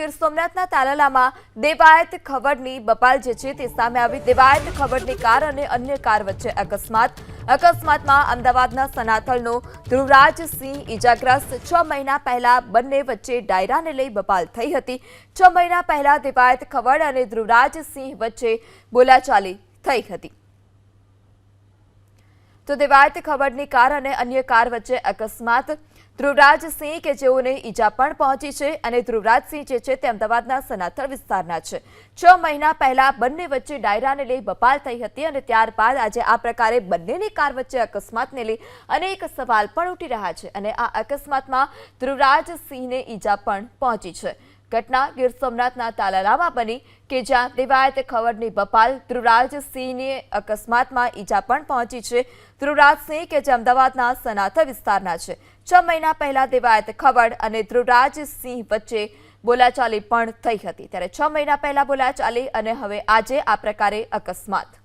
ગીર સોમનાથના તાલાલામાં દેવાયત ખવડની બબાલ જે છે તે સામે આવી। દેવાયત ખવડની કાર અને અન્ય કાર વચ્ચે અકસ્માતમાં અમદાવાદના સનાથલનો ધ્રુવરાજસિંહ ઇજાગ્રસ્ત। 6 મહિના પહેલા બંને વચ્ચે ડાયરાને લઈ બબાલ થઈ હતી। 6 મહિના પહેલા દેવાયત ખવડ અને ધ્રુવરાજસિંહ વચ્ચે બોલાચાલી થઈ હતી। તો દેવાયત ખવડની કાર અને અન્ય કાર વચ્ચે અકસ્માત। ધ્રુવરાજસિંહ કે જેઓને ઈજા પણ પહોંચી છે અને ધ્રુવરાજસિંહ જે છે તે અમદાવાદના સનાથલ વિસ્તારના છે। 6 મહિના પહેલા બંને વચ્ચે ડાયરાને લઈ બબાલ થઈ હતી અને ત્યારબાદ આજે આ પ્રકારે બંનેની કાર વચ્ચે અકસ્માતને લઈ અનેક સવાલ પણ ઉઠી રહ્યા છે અને આ અકસ્માતમાં ધ્રુવરાજસિંહને ઈજા પણ પહોંચી છે। ઘટના ગીર સોમનાથના તાલાલામાં બની કે જ્યાં દેવાયત ખવડની બબાલ, ધ્રુવરાજસિંહને અકસ્માતમાં ઈજા પણ પહોંચી છે। ધ્રુવરાજસિંહ કે જે અમદાવાદના સનાથલ વિસ્તારના છે। 6 મહિના પહેલા દેવાયત ખવડ અને ધ્રુવરાજસિંહ વચ્ચે બોલાચાલી પણ થઈ હતી। ત્યારે 6 મહિના પહેલા બોલાચાલી અને હવે આજે આ પ્રકારે અકસ્માત।